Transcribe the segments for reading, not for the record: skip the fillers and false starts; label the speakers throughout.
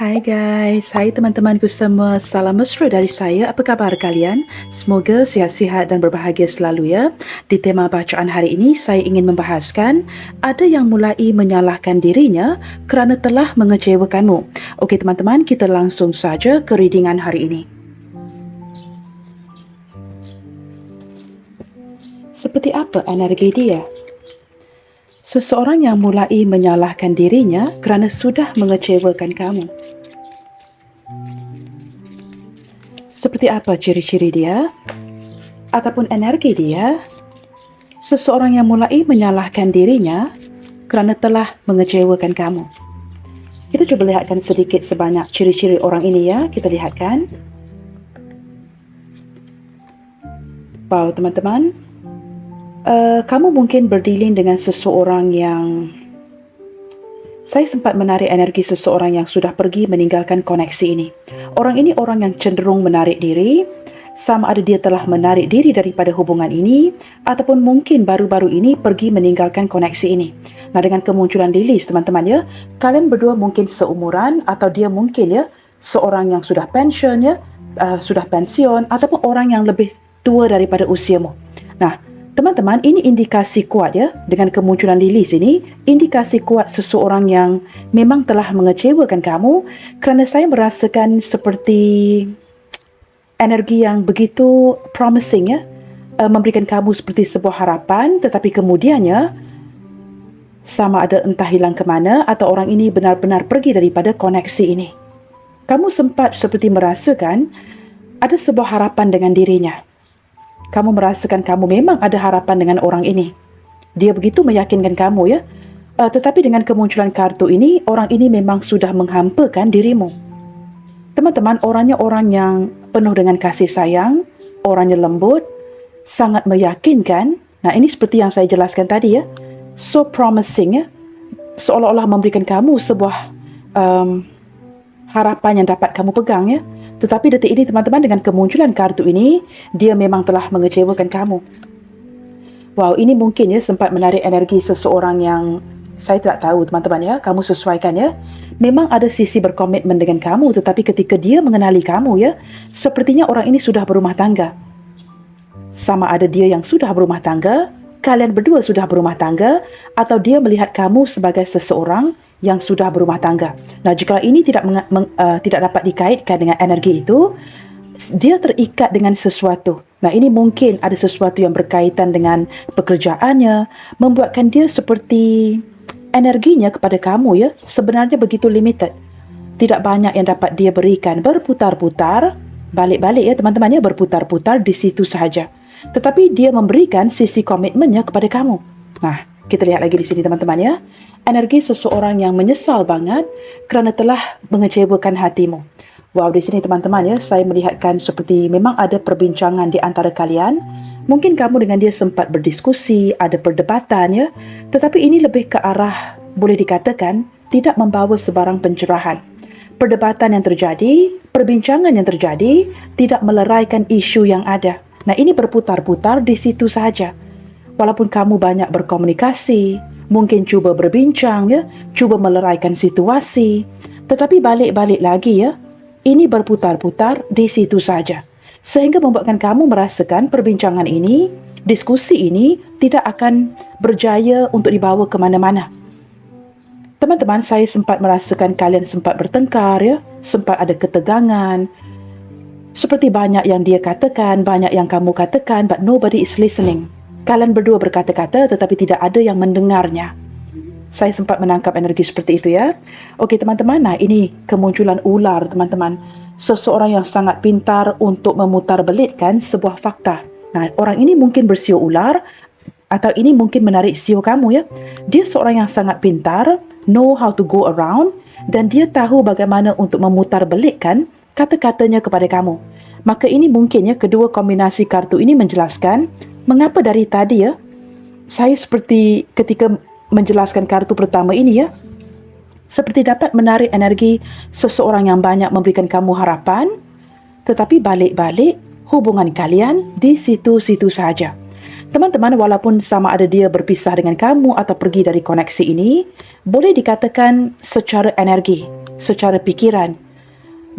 Speaker 1: Hai guys, hai teman-temanku semua. Salam mesra dari saya. Apa khabar kalian? Semoga sihat-sihat dan berbahagia selalu ya. Di tema bacaan hari ini, saya ingin membahaskan ada yang mulai menyalahkan dirinya kerana telah mengecewakanmu. Okey teman-teman, kita langsung saja ke readingan hari ini. Seperti apa energi dia? Seseorang yang mulai menyalahkan dirinya kerana sudah mengecewakan kamu. Seperti apa ciri-ciri dia? Ataupun energi dia? Seseorang yang mulai menyalahkan dirinya kerana telah mengecewakan kamu. Kita cuba lihatkan sedikit sebanyak ciri-ciri orang ini ya. Kita lihatkan. Wow teman-teman. Kamu mungkin berdealing dengan seseorang yang saya sempat menarik energi seseorang yang sudah pergi meninggalkan koneksi ini. Orang ini orang yang cenderung menarik diri, sama ada dia telah menarik diri daripada hubungan ini ataupun mungkin baru-baru ini pergi meninggalkan koneksi ini. Nah, dengan kemunculan Lilis teman-teman ya, kalian berdua mungkin seumuran atau dia mungkin ya seorang yang sudah pensiun ya, sudah pensiun ataupun orang yang lebih tua daripada usiamu. Nah, teman-teman, ini indikasi kuat ya, dengan kemunculan Lilis ini, indikasi kuat seseorang yang memang telah mengecewakan kamu kerana saya merasakan seperti energi yang begitu promising ya, memberikan kamu seperti sebuah harapan, tetapi kemudiannya sama ada entah hilang ke mana atau orang ini benar-benar pergi daripada koneksi ini. Kamu sempat seperti merasakan ada sebuah harapan dengan dirinya. Kamu merasakan kamu memang ada harapan dengan orang ini. Dia begitu meyakinkan kamu ya. Tetapi dengan kemunculan kartu ini, orang ini memang sudah menghampakan dirimu. Teman-teman, orangnya orang yang penuh dengan kasih sayang, orangnya lembut, sangat meyakinkan. Nah, ini seperti yang saya jelaskan tadi ya. So promising ya. Seolah-olah memberikan kamu sebuah harapan yang dapat kamu pegang ya. Tetapi detik ini teman-teman, dengan kemunculan kartu ini, dia memang telah mengecewakan kamu. Wow, ini mungkin ya sempat menarik energi seseorang yang saya tidak tahu teman-teman ya. Kamu sesuaikan ya. Memang ada sisi berkomitmen dengan kamu, tetapi ketika dia mengenali kamu ya, sepertinya orang ini sudah berumah tangga. Sama ada dia yang sudah berumah tangga, kalian berdua sudah berumah tangga, atau dia melihat kamu sebagai seseorang yang sudah berumah tangga. Nah, jika ini tidak dapat dikaitkan dengan energi itu, dia terikat dengan sesuatu. Nah, ini mungkin ada sesuatu yang berkaitan dengan pekerjaannya, membuatkan dia seperti energinya kepada kamu ya, sebenarnya begitu limited. Tidak banyak yang dapat dia berikan, berputar-putar, balik-balik ya teman-teman ya, berputar-putar di situ sahaja. Tetapi dia memberikan sisi komitmennya kepada kamu. Nah, kita lihat lagi di sini teman-teman ya. Energi seseorang yang menyesal banget kerana telah mengecewakan hatimu. Wow, di sini teman-teman ya, saya melihatkan seperti memang ada perbincangan di antara kalian. Mungkin kamu dengan dia sempat berdiskusi, ada perdebatan ya. Tetapi ini lebih ke arah, boleh dikatakan, tidak membawa sebarang pencerahan. Perdebatan yang terjadi, perbincangan yang terjadi, tidak meleraikan isu yang ada. Nah, ini berputar-putar di situ sahaja. Walaupun kamu banyak berkomunikasi, mungkin cuba berbincang ya, cuba meleraikan situasi, tetapi balik-balik lagi ya, ini berputar-putar di situ saja. Sehingga membuatkan kamu merasakan perbincangan ini, diskusi ini tidak akan berjaya untuk dibawa ke mana-mana. Teman-teman, saya sempat merasakan kalian sempat bertengkar ya, sempat ada ketegangan. Seperti banyak yang dia katakan, banyak yang kamu katakan, but nobody is listening. Kalian berdua berkata-kata tetapi tidak ada yang mendengarnya. Saya sempat menangkap energi seperti itu ya. Okey teman-teman, nah ini kemunculan ular teman-teman. Seseorang yang sangat pintar untuk memutarbelitkan sebuah fakta. Nah, orang ini mungkin bersio ular atau ini mungkin menarik sio kamu ya. Dia seorang yang sangat pintar, know how to go around, dan dia tahu bagaimana untuk memutarbelitkan kata-katanya kepada kamu. Maka ini mungkin ya, kedua kombinasi kartu ini menjelaskan mengapa dari tadi ya, saya seperti ketika menjelaskan kartu pertama ini ya, seperti dapat menarik energi seseorang yang banyak memberikan kamu harapan, tetapi balik-balik hubungan kalian di situ-situ saja. Teman-teman, walaupun sama ada dia berpisah dengan kamu atau pergi dari koneksi ini, boleh dikatakan secara energi, secara pikiran.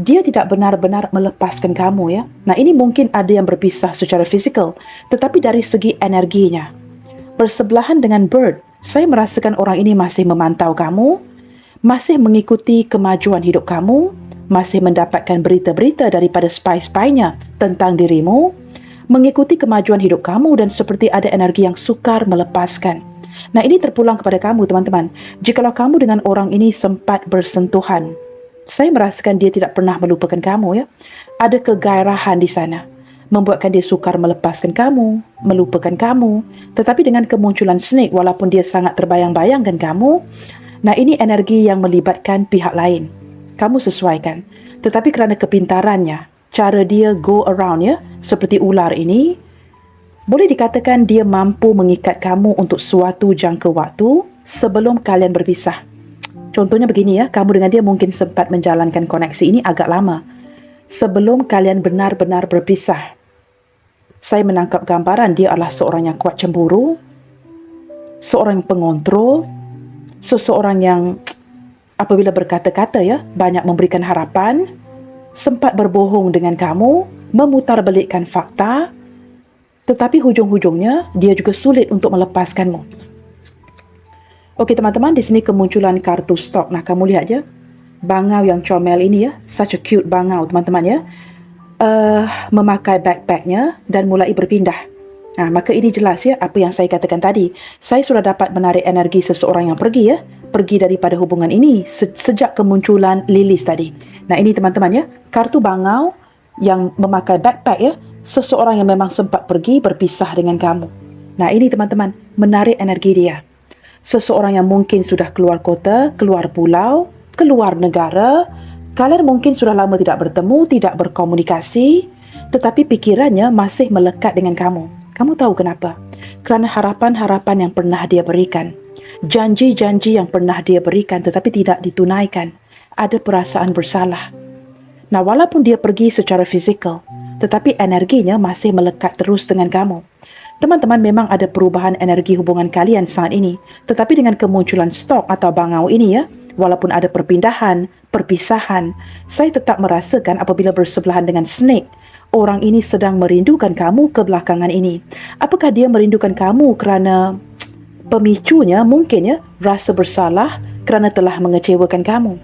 Speaker 1: Dia tidak benar-benar melepaskan kamu ya. Nah, ini mungkin ada yang berpisah secara fizikal, tetapi dari segi energinya. Bersebelahan dengan Bird, saya merasakan orang ini masih memantau kamu, masih mengikuti kemajuan hidup kamu, masih mendapatkan berita-berita daripada spy-spy-nya tentang dirimu, mengikuti kemajuan hidup kamu dan seperti ada energi yang sukar melepaskan. Nah, ini terpulang kepada kamu teman-teman. Jikalau kamu dengan orang ini sempat bersentuhan, saya merasakan dia tidak pernah melupakan kamu ya. Ada kegairahan di sana, membuatkan dia sukar melepaskan kamu, melupakan kamu. Tetapi dengan kemunculan Snake, walaupun dia sangat terbayang-bayangkan kamu, nah ini energi yang melibatkan pihak lain. Kamu sesuaikan. Tetapi kerana kepintarannya, cara dia go around ya, seperti ular ini, boleh dikatakan dia mampu mengikat kamu untuk suatu jangka waktu sebelum kalian berpisah. Contohnya begini ya, kamu dengan dia mungkin sempat menjalankan koneksi ini agak lama sebelum kalian benar-benar berpisah. Saya menangkap gambaran dia adalah seorang yang kuat cemburu, seorang yang pengontrol, seseorang yang apabila berkata-kata ya, banyak memberikan harapan, sempat berbohong dengan kamu, memutarbalikkan fakta, tetapi hujung-hujungnya dia juga sulit untuk melepaskanmu. Okey teman-teman, di sini kemunculan kartu stok. Nah, kamu lihat je. Bangau yang comel ini ya. Such a cute bangau teman-teman ya. Memakai backpacknya dan mulai berpindah. Nah, maka ini jelas ya apa yang saya katakan tadi. Saya sudah dapat menarik energi seseorang yang pergi ya. Pergi daripada hubungan ini sejak kemunculan Lilis tadi. Nah, ini teman-teman ya. Kartu bangau yang memakai backpack ya. Seseorang yang memang sempat pergi berpisah dengan kamu. Nah, ini teman-teman, menarik energi dia. Seseorang yang mungkin sudah keluar kota, keluar pulau, keluar negara. Kalian mungkin sudah lama tidak bertemu, tidak berkomunikasi, tetapi pikirannya masih melekat dengan kamu. Kamu tahu kenapa? Kerana harapan-harapan yang pernah dia berikan, janji-janji yang pernah dia berikan tetapi tidak ditunaikan. Ada perasaan bersalah. Nah, walaupun dia pergi secara fizikal, tetapi energinya masih melekat terus dengan kamu. Teman-teman, memang ada perubahan energi hubungan kalian saat ini. Tetapi dengan kemunculan stok atau bangau ini ya, walaupun ada perpindahan, perpisahan, saya tetap merasakan apabila bersebelahan dengan Snake, orang ini sedang merindukan kamu kebelakangan ini. Apakah dia merindukan kamu kerana pemicunya mungkin ya, rasa bersalah kerana telah mengecewakan kamu.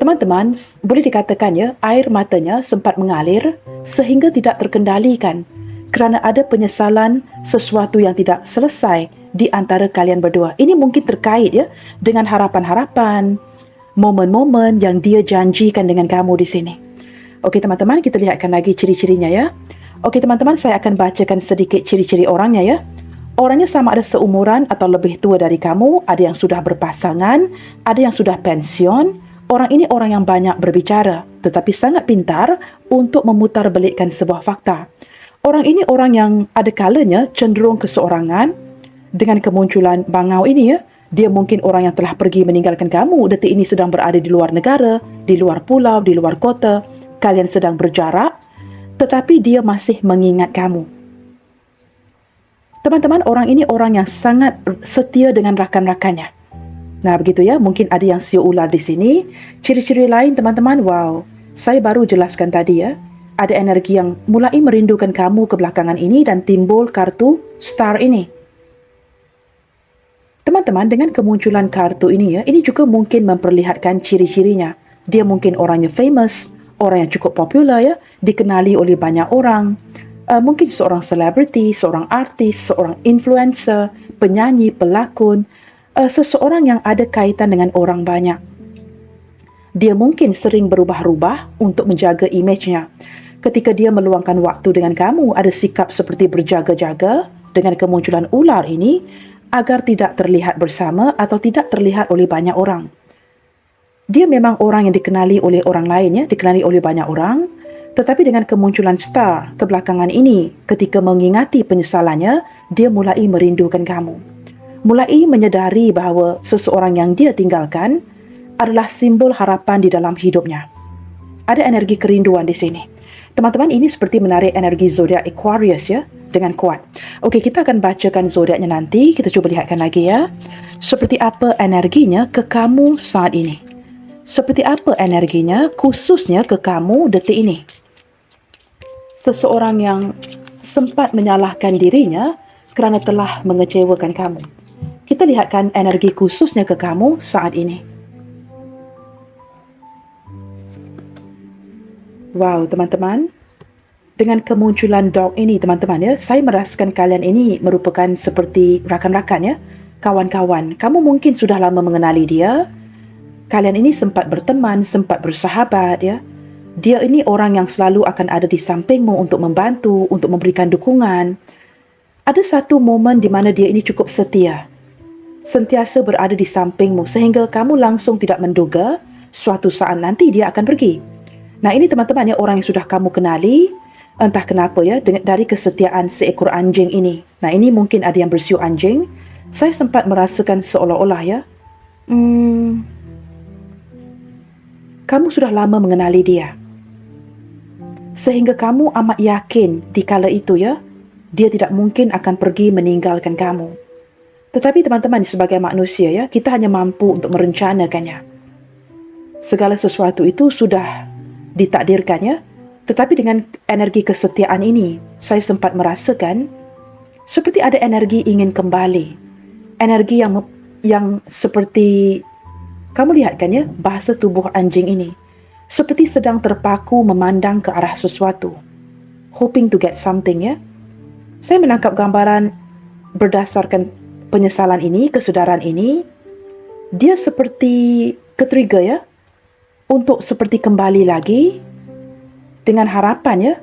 Speaker 1: Teman-teman, boleh dikatakan ya, air matanya sempat mengalir sehingga tidak terkendalikan kerana ada penyesalan sesuatu yang tidak selesai di antara kalian berdua. Ini mungkin terkait ya dengan harapan-harapan, momen-momen yang dia janjikan dengan kamu di sini. Okey teman-teman, kita lihatkan lagi ciri-cirinya ya. Okey teman-teman, saya akan bacakan sedikit ciri-ciri orangnya ya. Orangnya sama ada seumuran atau lebih tua dari kamu, ada yang sudah berpasangan, ada yang sudah pensiun. Orang ini orang yang banyak berbicara, tetapi sangat pintar untuk memutarbalikkan sebuah fakta. Orang ini orang yang ada kalanya cenderung keseorangan. Dengan kemunculan bangau ini ya, dia mungkin orang yang telah pergi meninggalkan kamu. Detik ini sedang berada di luar negara, di luar pulau, di luar kota. Kalian sedang berjarak, tetapi dia masih mengingat kamu. Teman-teman, orang ini orang yang sangat setia dengan rakan-rakannya. Nah, begitu ya. Mungkin ada yang siu ular di sini. Ciri-ciri lain teman-teman, wow. Saya baru jelaskan tadi ya. Ada energi yang mulai merindukan kamu kebelakangan ini dan timbul kartu star ini. Teman-teman, dengan kemunculan kartu ini ya, ini juga mungkin memperlihatkan ciri-cirinya. Dia mungkin orangnya famous, orang yang cukup popular ya, dikenali oleh banyak orang. Mungkin seorang selebriti, seorang artis, seorang influencer, penyanyi, pelakon, seseorang yang ada kaitan dengan orang banyak. Dia mungkin sering berubah-ubah untuk menjaga imejnya. Ketika dia meluangkan waktu dengan kamu, ada sikap seperti berjaga-jaga dengan kemunculan ular ini agar tidak terlihat bersama atau tidak terlihat oleh banyak orang. Dia memang orang yang dikenali oleh orang lain ya, dikenali oleh banyak orang, tetapi dengan kemunculan star kebelakangan ini, ketika mengingati penyesalannya, dia mulai merindukan kamu. Mulai menyedari bahawa seseorang yang dia tinggalkan adalah simbol harapan di dalam hidupnya. Ada energi kerinduan di sini. Teman-teman, ini seperti menarik energi zodiak Aquarius ya, dengan kuat. Okey, kita akan bacakan zodiaknya nanti. Kita cuba lihatkan lagi ya. Seperti apa energinya ke kamu saat ini. Seperti apa energinya khususnya ke kamu detik ini? Seseorang yang sempat menyalahkan dirinya kerana telah mengecewakan kamu. Kita lihatkan energi khususnya ke kamu saat ini. Wow, teman-teman. Dengan kemunculan dog ini, teman-teman ya, saya merasakan kalian ini merupakan seperti rakan-rakan ya, kawan-kawan. Kamu mungkin sudah lama mengenali dia. Kalian ini sempat berteman, sempat bersahabat ya. Dia ini orang yang selalu akan ada di sampingmu untuk membantu, untuk memberikan dukungan. Ada satu momen di mana dia ini cukup setia. Sentiasa berada di sampingmu sehingga kamu langsung tidak menduga suatu saat nanti dia akan pergi. Nah, ini teman-teman ya, orang yang sudah kamu kenali, entah kenapa ya, dari kesetiaan seekor anjing ini. Nah, ini mungkin ada yang bersiul anjing. Saya sempat merasakan seolah-olah ya, kamu sudah lama mengenali dia. Sehingga kamu amat yakin di kala itu ya, dia tidak mungkin akan pergi meninggalkan kamu. Tetapi teman-teman, sebagai manusia ya, kita hanya mampu untuk merencanakannya. Segala sesuatu itu sudah ditakdirkan ya. Tetapi dengan energi kesetiaan ini, saya sempat merasakan seperti ada energi ingin kembali. Energi yang seperti, kamu lihat kan ya, bahasa tubuh anjing ini. Seperti sedang terpaku memandang ke arah sesuatu. Hoping to get something ya. Saya menangkap gambaran berdasarkan penyesalan ini, kesedaran ini. Dia seperti ke-trigger ya. Untuk seperti kembali lagi. Dengan harapan ya,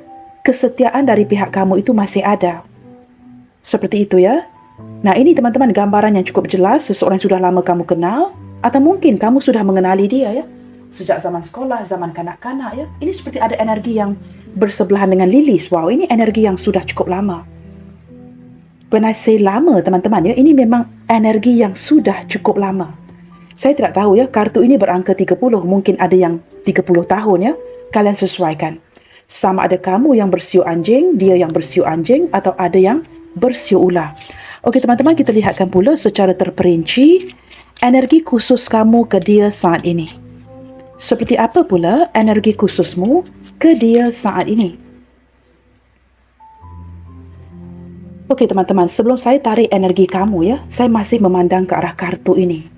Speaker 1: kesetiaan dari pihak kamu itu masih ada. Seperti itu ya. Nah, ini teman-teman gambaran yang cukup jelas seseorang yang sudah lama kamu kenal, atau mungkin kamu sudah mengenali dia ya. Sejak zaman sekolah, zaman kanak-kanak ya. Ini seperti ada energi yang bersebelahan dengan Lilis. Wow, ini energi yang sudah cukup lama. When I say lama teman-teman ya, ini memang energi yang sudah cukup lama. Saya tidak tahu ya, kartu ini berangka 30, mungkin ada yang 30 tahun ya. Kalian sesuaikan. Sama ada kamu yang bersiul anjing, dia yang bersiul anjing, atau ada yang bersiul ular. Okey teman-teman, kita lihatkan pula secara terperinci energi khusus kamu ke dia saat ini. Seperti apa pula energi khususmu ke dia saat ini? Okey teman-teman, sebelum saya tarik energi kamu ya, saya masih memandang ke arah kartu ini.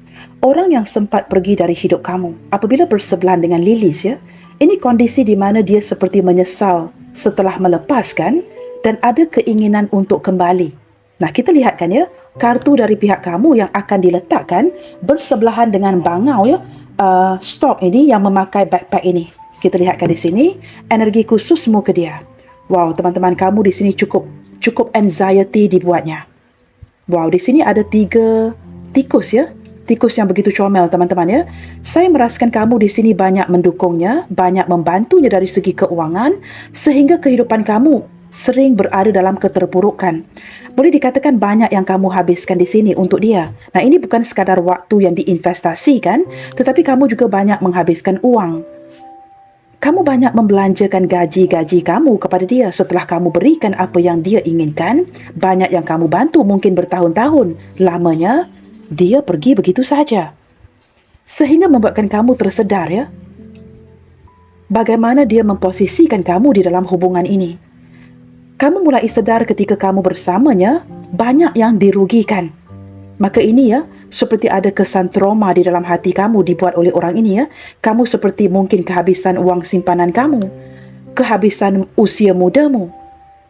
Speaker 1: Orang yang sempat pergi dari hidup kamu apabila bersebelahan dengan Lilis ya, ini kondisi di mana dia seperti menyesal setelah melepaskan dan ada keinginan untuk kembali. Nah, kita lihatkan ya, kartu dari pihak kamu yang akan diletakkan bersebelahan dengan bangau ya, stok ini yang memakai backpack ini. Kita lihatkan di sini, energi khususmu ke dia. Wow, teman-teman, kamu di sini cukup anxiety dibuatnya. Wow, di sini ada 3 tikus ya. Tikus yang begitu comel teman-teman ya. Saya merasakan kamu di sini banyak mendukungnya, banyak membantunya dari segi keuangan sehingga kehidupan kamu sering berada dalam keterpurukan. Boleh dikatakan banyak yang kamu habiskan di sini untuk dia. Nah, ini bukan sekadar waktu yang diinvestasikan, tetapi kamu juga banyak menghabiskan uang. Kamu banyak membelanjakan gaji-gaji kamu kepada dia setelah kamu berikan apa yang dia inginkan. Banyak yang kamu bantu mungkin bertahun-tahun lamanya. Dia pergi begitu saja. Sehingga membuatkan kamu tersedar ya. Bagaimana dia memposisikan kamu di dalam hubungan ini. Kamu mulai sedar ketika kamu bersamanya, banyak yang dirugikan. Maka ini ya, seperti ada kesan trauma di dalam hati kamu dibuat oleh orang ini ya. Kamu seperti mungkin kehabisan uang simpanan kamu. Kehabisan usia mudamu.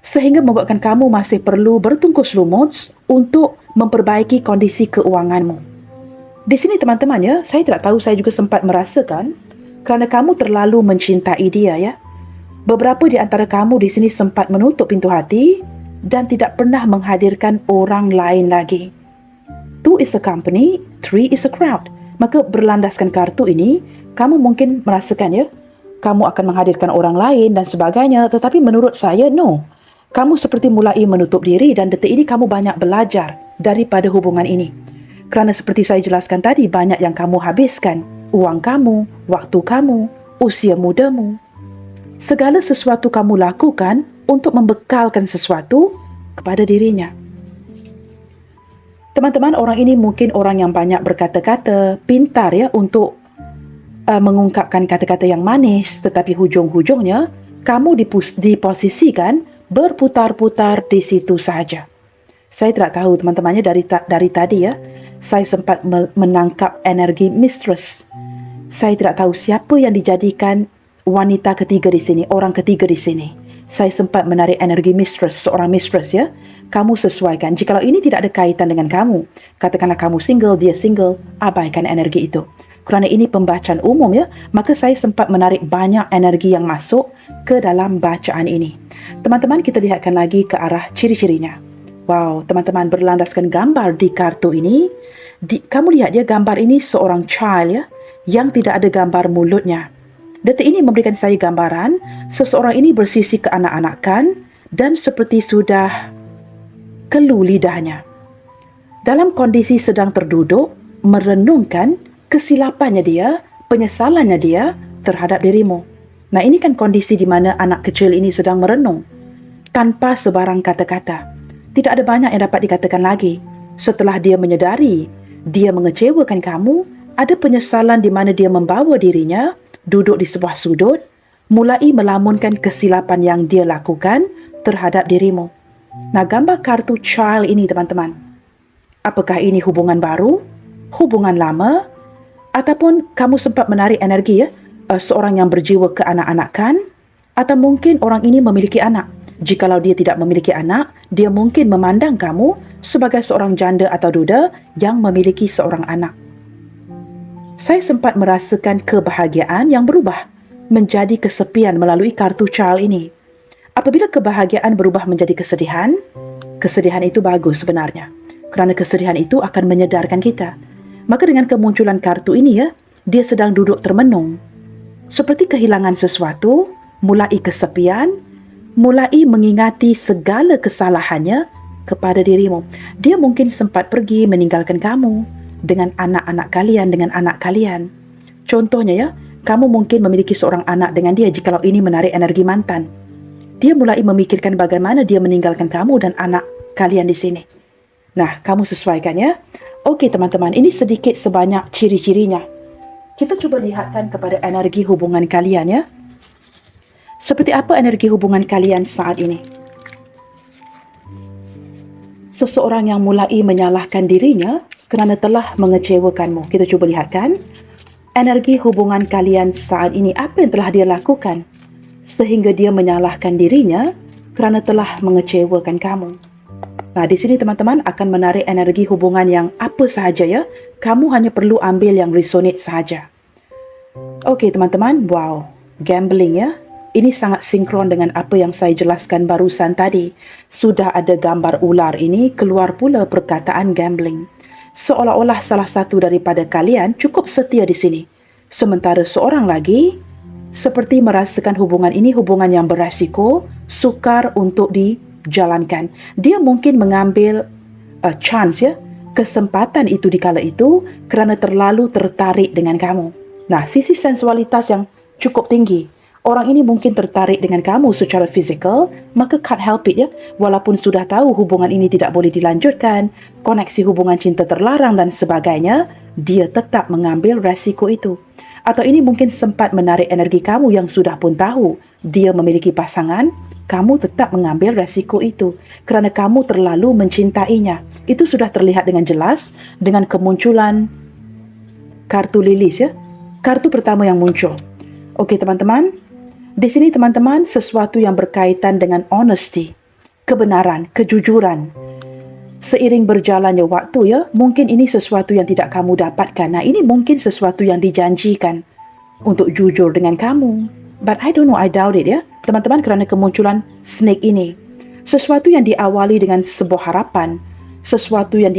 Speaker 1: Sehingga membuatkan kamu masih perlu bertungkus lumut untuk memperbaiki kondisi keuanganmu. Di sini teman-teman ya, saya tidak tahu, saya juga sempat merasakan kerana kamu terlalu mencintai dia ya. Beberapa di antara kamu di sini sempat menutup pintu hati dan tidak pernah menghadirkan orang lain lagi. 2 is a company, 3 is a crowd. Maka berlandaskan kartu ini, kamu mungkin merasakan ya, kamu akan menghadirkan orang lain dan sebagainya, tetapi menurut saya, no. Kamu seperti mulai menutup diri dan detik ini kamu banyak belajar daripada hubungan ini. Kerana seperti saya jelaskan tadi, banyak yang kamu habiskan. Uang kamu, waktu kamu, usia mudamu. Segala sesuatu kamu lakukan untuk membekalkan sesuatu kepada dirinya. Teman-teman, orang ini mungkin orang yang banyak berkata-kata, pintar ya untuk mengungkapkan kata-kata yang manis, tetapi hujung-hujungnya kamu diposisikan berputar-putar di situ sahaja. Saya tidak tahu teman-temannya dari tadi ya, saya sempat menangkap energi mistress. Saya tidak tahu siapa yang dijadikan wanita ketiga di sini, orang ketiga di sini. Saya sempat menarik energi mistress, seorang mistress ya. Kamu sesuaikan. Jikalau ini tidak ada kaitan dengan kamu, katakanlah kamu single, dia single, abaikan energi itu. Kerana ini pembacaan umum ya, maka saya sempat menarik banyak energi yang masuk ke dalam bacaan ini. Teman-teman, kita lihatkan lagi ke arah ciri-cirinya. Wow, teman-teman, berlandaskan gambar di kartu ini. Kamu lihat ya, gambar ini seorang child ya, yang tidak ada gambar mulutnya. Detik ini memberikan saya gambaran, seseorang ini bersisi keanak-anakan dan seperti sudah kelu lidahnya. Dalam kondisi sedang terduduk, merenungkan kesilapannya dia, penyesalannya dia terhadap dirimu. Nah, ini kan kondisi di mana anak kecil ini sedang merenung, tanpa sebarang kata-kata. Tidak ada banyak yang dapat dikatakan lagi. Setelah dia menyedari, dia mengecewakan kamu, ada penyesalan di mana dia membawa dirinya, duduk di sebuah sudut, mulai melamunkan kesilapan yang dia lakukan terhadap dirimu. Nah, gambar kartu child ini teman-teman, apakah ini hubungan baru, hubungan lama, ataupun kamu sempat menarik energi ya, seorang yang berjiwa keanak-anakan, atau mungkin orang ini memiliki anak. Jikalau dia tidak memiliki anak, dia mungkin memandang kamu sebagai seorang janda atau duda yang memiliki seorang anak. Saya sempat merasakan kebahagiaan yang berubah menjadi kesepian melalui kartu child ini. Apabila kebahagiaan berubah menjadi kesedihan, kesedihan itu bagus sebenarnya. Kerana kesedihan itu akan menyedarkan kita. Maka dengan kemunculan kartu ini ya, dia sedang duduk termenung. Seperti kehilangan sesuatu, mulai kesepian, mulai mengingati segala kesalahannya kepada dirimu. Dia mungkin sempat pergi meninggalkan kamu dengan anak-anak kalian, dengan anak kalian. Contohnya ya, kamu mungkin memiliki seorang anak dengan dia jikalau ini menarik energi mantan. Dia mulai memikirkan bagaimana dia meninggalkan kamu dan anak kalian di sini. Nah, kamu sesuaikan ya. Okey teman-teman, ini sedikit sebanyak ciri-cirinya. Kita cuba lihatkan kepada energi hubungan kalian ya. Seperti apa energi hubungan kalian saat ini? Seseorang yang mulai menyalahkan dirinya kerana telah mengecewakanmu. Kita cuba lihatkan energi hubungan kalian saat ini. Apa yang telah dia lakukan sehingga dia menyalahkan dirinya kerana telah mengecewakan kamu? Nah, di sini teman-teman akan menarik energi hubungan yang apa sahaja ya. Kamu hanya perlu ambil yang resonate sahaja. Okey teman-teman, wow, gambling ya. Ini sangat sinkron dengan apa yang saya jelaskan barusan tadi. Sudah ada gambar ular ini, keluar pula perkataan gambling. Seolah-olah salah satu daripada kalian cukup setia di sini. Sementara seorang lagi seperti merasakan hubungan ini hubungan yang beresiko, sukar untuk dijalankan. Dia mungkin mengambil chance ya, kesempatan itu di kala itu kerana terlalu tertarik dengan kamu. Nah, sisi sensualitas yang cukup tinggi. Orang ini mungkin tertarik dengan kamu secara fizikal, maka can't help it ya. Walaupun sudah tahu hubungan ini tidak boleh dilanjutkan, koneksi hubungan cinta terlarang dan sebagainya, dia tetap mengambil resiko itu. Atau ini mungkin sempat menarik energi kamu yang sudah pun tahu dia memiliki pasangan, kamu tetap mengambil resiko itu kerana kamu terlalu mencintainya. Itu sudah terlihat dengan jelas dengan kemunculan kartu lilis ya. Kartu pertama yang muncul. Okey teman-teman, di sini teman-teman sesuatu yang berkaitan dengan honesty, kebenaran, kejujuran. Seiring berjalannya waktu ya, mungkin ini sesuatu yang tidak kamu dapatkan. Nah, ini mungkin sesuatu yang dijanjikan untuk jujur dengan kamu. But I don't know, I doubt it ya. Teman-teman, kerana kemunculan snake ini. Sesuatu yang diawali dengan sebuah harapan, sesuatu yang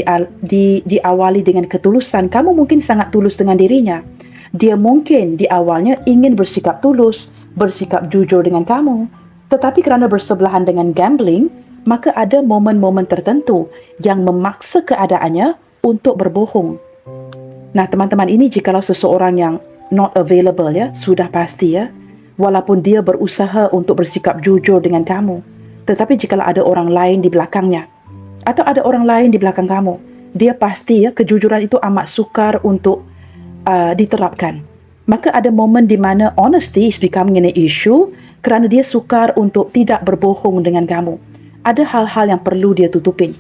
Speaker 1: diawali dengan ketulusan. Kamu mungkin sangat tulus dengan dirinya. Dia mungkin di awalnya ingin bersikap tulus, bersikap jujur dengan kamu. Tetapi kerana bersebelahan dengan gambling, maka ada momen-momen tertentu yang memaksa keadaannya untuk berbohong. Nah teman-teman, ini jikalau seseorang yang not available ya, sudah pasti ya. Walaupun dia berusaha untuk bersikap jujur dengan kamu, tetapi jikalau ada orang lain di belakangnya, atau ada orang lain di belakang kamu, dia pasti ya kejujuran itu amat sukar untuk diterapkan. Maka ada momen di mana honesty is becoming an issue kerana dia sukar untuk tidak berbohong dengan kamu. Ada hal-hal yang perlu dia tutupin.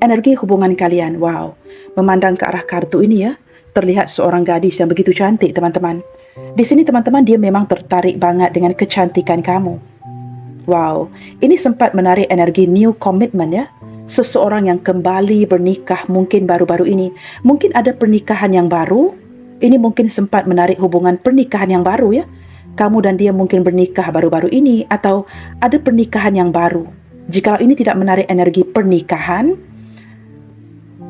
Speaker 1: Energi hubungan kalian, wow. Memandang ke arah kartu ini ya, terlihat seorang gadis yang begitu cantik teman-teman. Di sini teman-teman dia memang tertarik banget dengan kecantikan kamu. Wow, ini sempat menarik energi new commitment ya. Seseorang yang kembali bernikah mungkin baru-baru ini. Mungkin ada pernikahan yang baru. Ini mungkin sempat menarik hubungan pernikahan yang baru ya. Kamu dan dia mungkin bernikah baru-baru ini atau ada pernikahan yang baru. Jika ini tidak menarik energi pernikahan,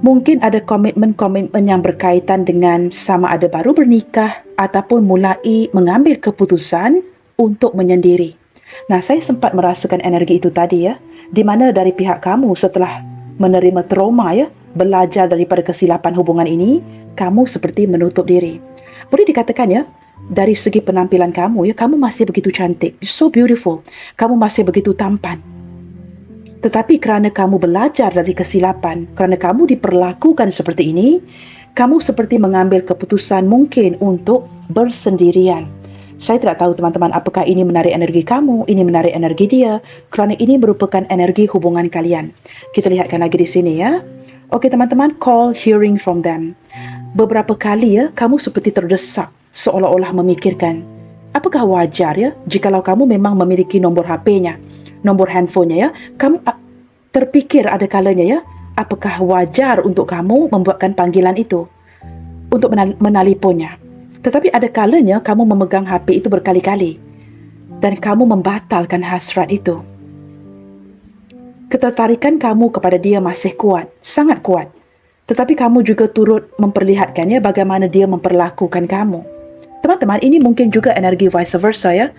Speaker 1: mungkin ada komitmen-komitmen yang berkaitan dengan sama ada baru bernikah ataupun mulai mengambil keputusan untuk menyendiri. Nah, saya sempat merasakan energi itu tadi ya, di mana dari pihak kamu setelah menerima trauma ya, belajar daripada kesilapan hubungan ini, kamu seperti menutup diri. Boleh dikatakan ya, dari segi penampilan kamu ya, kamu masih begitu cantik, so beautiful, kamu masih begitu tampan. Tetapi kerana kamu belajar dari kesilapan, kerana kamu diperlakukan seperti ini, kamu seperti mengambil keputusan mungkin untuk bersendirian. Saya tidak tahu teman-teman apakah ini menarik energi kamu, ini menarik energi dia, kerana ini merupakan energi hubungan kalian. Kita lihatkan lagi di sini ya. Okey teman-teman, call hearing from them. Beberapa kali ya, kamu seperti terdesak, seolah-olah memikirkan, apakah wajar ya, jikalau kamu memang memiliki nombor HP-nya, nombor handphonenya ya, kamu terfikir ada kalanya ya, apakah wajar untuk kamu membuatkan panggilan itu, untuk meneleponnya. Tetapi ada kalanya kamu memegang HP itu berkali-kali, dan kamu membatalkan hasrat itu. Ketertarikan kamu kepada dia masih kuat, sangat kuat. Tetapi kamu juga turut memperlihatkannya bagaimana dia memperlakukan kamu. Teman-teman, ini mungkin juga energi vice versa ya.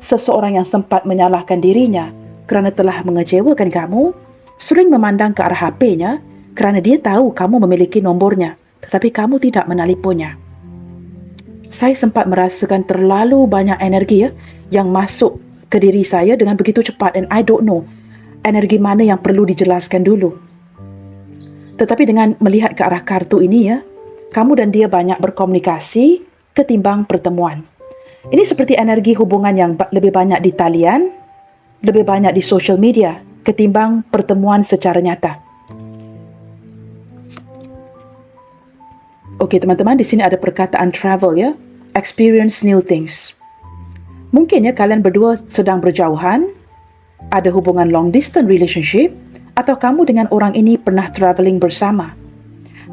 Speaker 1: Seseorang yang sempat menyalahkan dirinya kerana telah mengecewakan kamu, sering memandang ke arah HP-nya kerana dia tahu kamu memiliki nombornya, tetapi kamu tidak meneleponnya. Saya sempat merasakan terlalu banyak energi ya, yang masuk ke diri saya dengan begitu cepat, and I don't know energi mana yang perlu dijelaskan dulu. Tetapi dengan melihat ke arah kartu ini ya, kamu dan dia banyak berkomunikasi ketimbang pertemuan. Ini seperti energi hubungan yang lebih banyak di talian, lebih banyak di social media ketimbang pertemuan secara nyata. Okey teman-teman, di sini ada perkataan travel ya, experience new things. Mungkin ya kalian berdua sedang berjauhan, ada hubungan long distance relationship, atau kamu dengan orang ini pernah travelling bersama.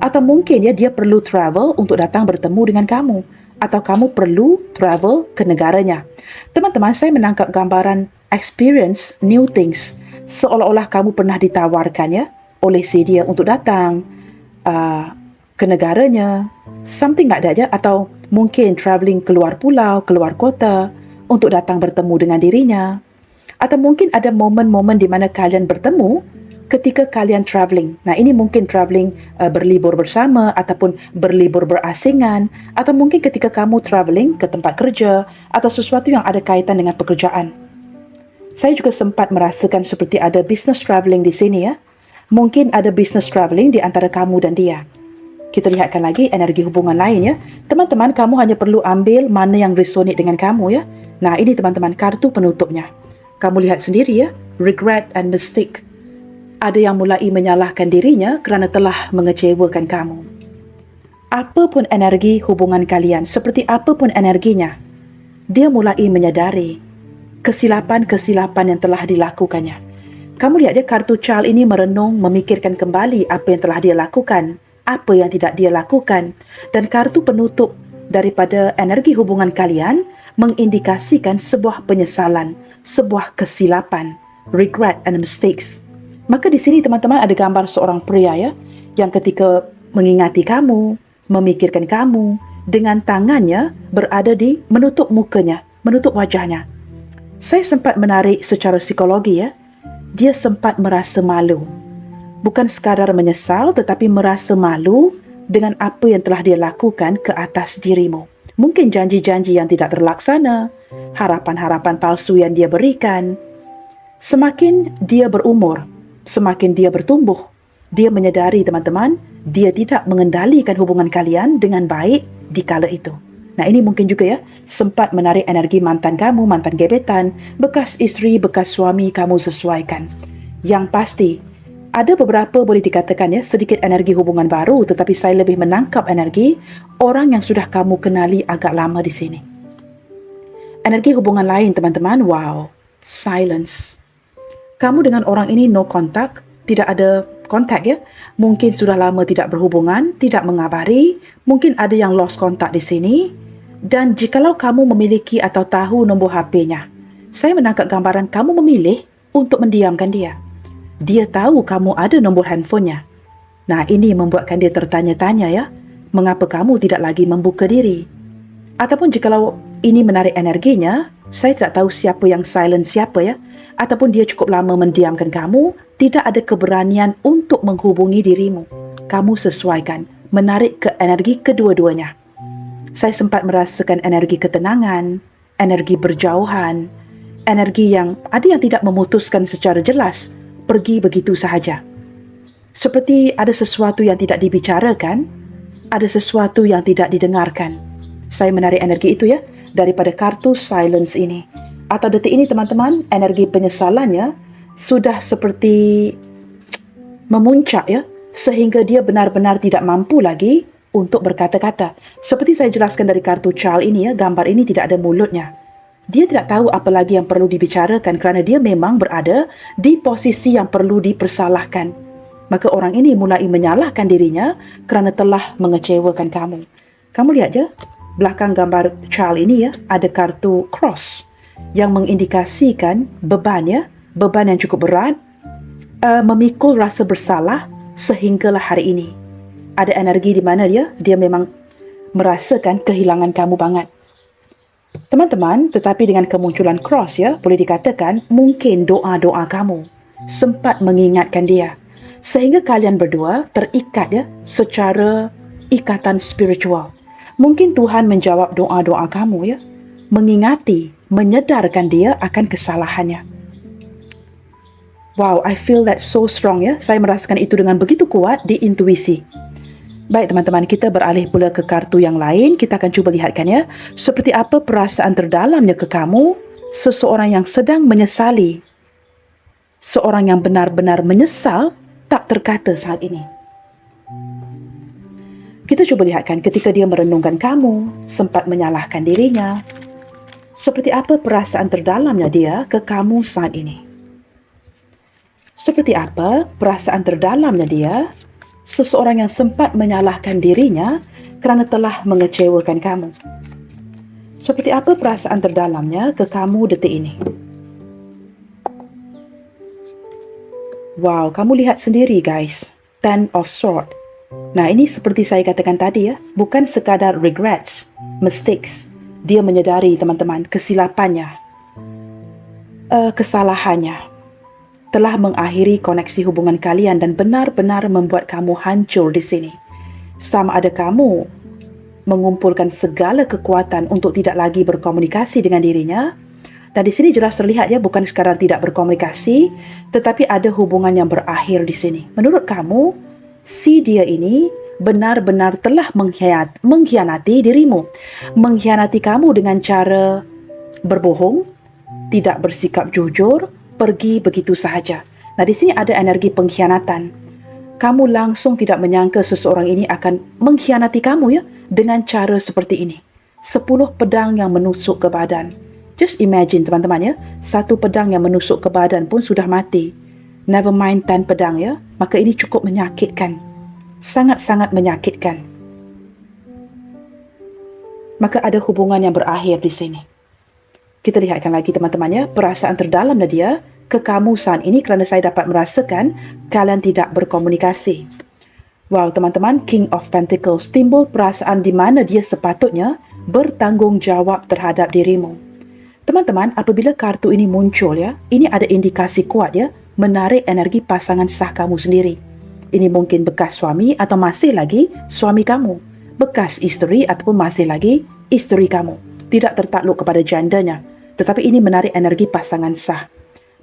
Speaker 1: Atau mungkin ya dia perlu travel untuk datang bertemu dengan kamu, atau kamu perlu travel ke negaranya. Teman-teman, saya menangkap gambaran experience new things, seolah-olah kamu pernah ditawarkan ya oleh si dia untuk datang ke negaranya, something like that ya, atau mungkin travelling keluar pulau, keluar kota untuk datang bertemu dengan dirinya. Atau mungkin ada momen-momen di mana kalian bertemu ketika kalian travelling. Nah, ini mungkin travelling berlibur bersama ataupun berlibur berasingan, atau mungkin ketika kamu travelling ke tempat kerja atau sesuatu yang ada kaitan dengan pekerjaan. Saya juga sempat merasakan seperti ada business travelling di sini ya. Mungkin ada business travelling di antara kamu dan dia. Kita lihatkan lagi energi hubungan lain ya. Teman-teman, kamu hanya perlu ambil mana yang resonate dengan kamu ya. Nah, ini teman-teman kartu penutupnya. Kamu lihat sendiri ya, regret and mistake. Ada yang mulai menyalahkan dirinya kerana telah mengecewakan kamu. Apapun energi hubungan kalian, seperti apapun energinya, dia mulai menyadari kesilapan-kesilapan yang telah dilakukannya. Kamu lihat dia, kartu child ini merenung, memikirkan kembali apa yang telah dia lakukan, apa yang tidak dia lakukan. Dan kartu penutup daripada energi hubungan kalian mengindikasikan sebuah penyesalan, sebuah kesilapan, regret and mistakes. Maka di sini teman-teman ada gambar seorang pria ya, yang ketika mengingati kamu, memikirkan kamu, dengan tangannya berada di menutup mukanya, menutup wajahnya. Saya sempat menarik secara psikologi ya, dia sempat merasa malu. Bukan sekadar menyesal, tetapi merasa malu dengan apa yang telah dia lakukan ke atas dirimu. Mungkin janji-janji yang tidak terlaksana, harapan-harapan palsu yang dia berikan. Semakin dia berumur, semakin dia bertumbuh, dia menyadari teman-teman, dia tidak mengendalikan hubungan kalian dengan baik di kala itu. Nah, ini mungkin juga ya, sempat menarik energi mantan kamu, mantan gebetan, bekas isteri, bekas suami kamu sesuaikan. Yang pasti, ada beberapa boleh dikatakan ya, sedikit energi hubungan baru, tetapi saya lebih menangkap energi orang yang sudah kamu kenali agak lama di sini. Energi hubungan lain, teman-teman, wow, silence. Kamu dengan orang ini no contact, tidak ada kontak ya. Mungkin sudah lama tidak berhubungan, tidak mengabari, mungkin ada yang lost contact di sini. Dan jikalau kamu memiliki atau tahu nombor HP-nya, saya menangkap gambaran kamu memilih untuk mendiamkan dia. Dia tahu kamu ada nombor handphonenya. Nah, ini membuatkan dia tertanya-tanya ya, mengapa kamu tidak lagi membuka diri? Ataupun jikalau ini menarik energinya, saya tidak tahu siapa yang silent siapa ya, ataupun dia cukup lama mendiamkan kamu, tidak ada keberanian untuk menghubungi dirimu. Kamu sesuaikan, menarik ke energi kedua-duanya. Saya sempat merasakan energi ketenangan, energi berjauhan, energi yang ada yang tidak memutuskan secara jelas, pergi begitu sahaja. Seperti ada sesuatu yang tidak dibicarakan, ada sesuatu yang tidak didengarkan. Saya menarik energi itu ya, daripada kartu silence ini. Atau detik ini teman-teman, energi penyesalannya sudah seperti memuncak ya, sehingga dia benar-benar tidak mampu lagi untuk berkata-kata. Seperti saya jelaskan dari kartu Charles ini ya, gambar ini tidak ada mulutnya. Dia tidak tahu apa lagi yang perlu dibicarakan kerana dia memang berada di posisi yang perlu dipersalahkan. Maka orang ini mulai menyalahkan dirinya kerana telah mengecewakan kamu. Kamu lihat je, belakang gambar Charles ini ya, ada kartu cross yang mengindikasikan beban ya, beban yang cukup berat, memikul rasa bersalah sehinggalah hari ini. Ada energi di mana dia memang merasakan kehilangan kamu banget. Teman-teman, tetapi dengan kemunculan cross ya, boleh dikatakan mungkin doa-doa kamu sempat mengingatkan dia. Sehingga kalian berdua terikat ya, secara ikatan spiritual. Mungkin Tuhan menjawab doa-doa kamu ya, mengingati, menyedarkan dia akan kesalahannya. Wow, I feel that so strong ya. Saya merasakan itu dengan begitu kuat di intuisi. Baik teman-teman, kita beralih pula ke kartu yang lain. Kita akan cuba lihatkan ya, seperti apa perasaan terdalamnya ke kamu, seseorang yang sedang menyesali. Seorang yang benar-benar menyesal, tak terkata saat ini. Kita cuba lihatkan ketika dia merenungkan kamu, sempat menyalahkan dirinya. Seperti apa perasaan terdalamnya dia ke kamu saat ini? Seperti apa perasaan terdalamnya dia, seseorang yang sempat menyalahkan dirinya kerana telah mengecewakan kamu? Seperti apa perasaan terdalamnya ke kamu detik ini? Wow, kamu lihat sendiri guys, Ten of Swords. Nah, ini seperti saya katakan tadi ya, bukan sekadar regrets, mistakes. Dia menyedari teman-teman kesilapannya, kesalahannya telah mengakhiri koneksi hubungan kalian dan benar-benar membuat kamu hancur di sini. Sama ada kamu mengumpulkan segala kekuatan untuk tidak lagi berkomunikasi dengan dirinya. Dan di sini jelas terlihat ya, bukan sekadar tidak berkomunikasi, tetapi ada hubungan yang berakhir di sini. Menurut kamu, si dia ini benar-benar telah mengkhianati dirimu. Mengkhianati kamu dengan cara berbohong, tidak bersikap jujur, pergi begitu sahaja. Nah, di sini ada energi pengkhianatan. Kamu langsung tidak menyangka seseorang ini akan mengkhianati kamu ya, dengan cara seperti ini. 10 pedang yang menusuk ke badan. Just imagine teman-teman ya, 1 pedang yang menusuk ke badan pun sudah mati. Never mind 10 pedang ya, maka ini cukup menyakitkan. Sangat-sangat menyakitkan. Maka ada hubungan yang berakhir di sini. Kita lihatkan lagi teman-teman ya, perasaan terdalamnya dia ke kamu saat ini kerana saya dapat merasakan kalian tidak berkomunikasi. Wow teman-teman, King of Pentacles, timbul perasaan di mana dia sepatutnya bertanggungjawab terhadap dirimu. Teman-teman, apabila kartu ini muncul ya, ini ada indikasi kuat ya, menarik energi pasangan sah kamu sendiri. Ini mungkin bekas suami atau masih lagi suami kamu, bekas isteri ataupun masih lagi isteri kamu. Tidak tertakluk kepada jandanya, tetapi ini menarik energi pasangan sah.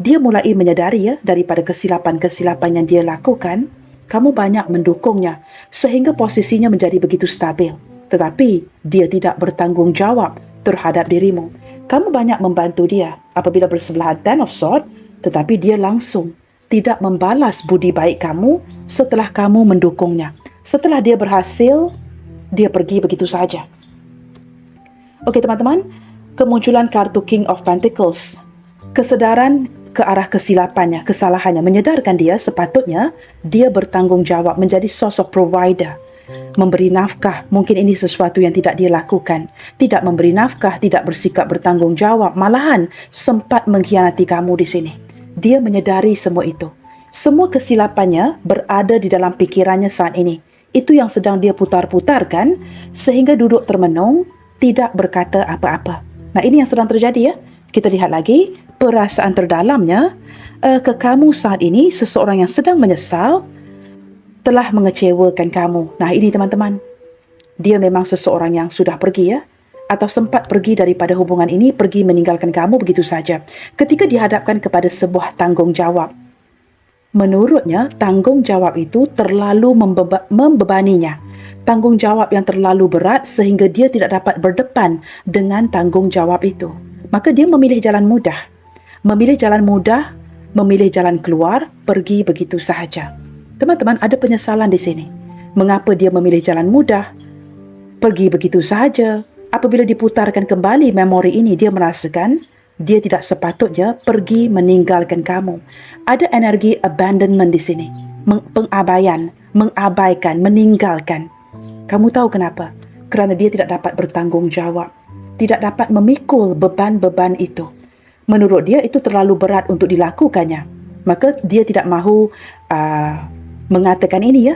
Speaker 1: Dia mulai menyadari ya, daripada kesilapan-kesilapan yang dia lakukan, kamu banyak mendukungnya sehingga posisinya menjadi begitu stabil. tetapi dia tidak bertanggungjawab terhadap dirimu. Kamu banyak membantu dia apabila bersebelahan Ten of Swords, tetapi dia langsung tidak membalas budi baik kamu setelah kamu mendukungnya. Setelah dia berhasil, dia pergi begitu saja. Okey teman-teman, kemunculan kartu King of Pentacles. Kesedaran ke arah kesilapannya, kesalahannya, menyedarkan dia sepatutnya dia bertanggungjawab menjadi sosok provider. Memberi nafkah, mungkin ini sesuatu yang tidak dia lakukan. Tidak memberi nafkah, tidak bersikap bertanggungjawab, malahan sempat mengkhianati kamu di sini. Dia menyedari semua itu. Semua kesilapannya berada di dalam pikirannya saat ini. Itu yang sedang dia putar-putarkan sehingga duduk termenung, tidak berkata apa-apa. Nah, ini yang sedang terjadi ya. Kita lihat lagi perasaan terdalamnya ke kamu saat ini, seseorang yang sedang menyesal telah mengecewakan kamu. Nah, ini teman-teman, dia memang seseorang yang sudah pergi ya, atau sempat pergi daripada hubungan ini, pergi meninggalkan kamu begitu saja. Ketika dihadapkan kepada sebuah tanggungjawab, menurutnya tanggungjawab itu terlalu membebaninya. Tanggungjawab yang terlalu berat sehingga dia tidak dapat berdepan dengan tanggungjawab itu. Maka dia memilih jalan mudah. Memilih jalan mudah, memilih jalan keluar, pergi begitu sahaja. Teman-teman, ada penyesalan di sini. Mengapa dia memilih jalan mudah, pergi begitu sahaja? Apabila diputarkan kembali memori ini, dia merasakan dia tidak sepatutnya pergi meninggalkan kamu. Ada energi abandonment di sini. Pengabaian, mengabaikan, meninggalkan. Kamu tahu kenapa? Kerana dia tidak dapat bertanggungjawab. Tidak dapat memikul beban-beban itu. Menurut dia itu terlalu berat untuk dilakukannya. Maka dia tidak mahu mengatakan ini ya.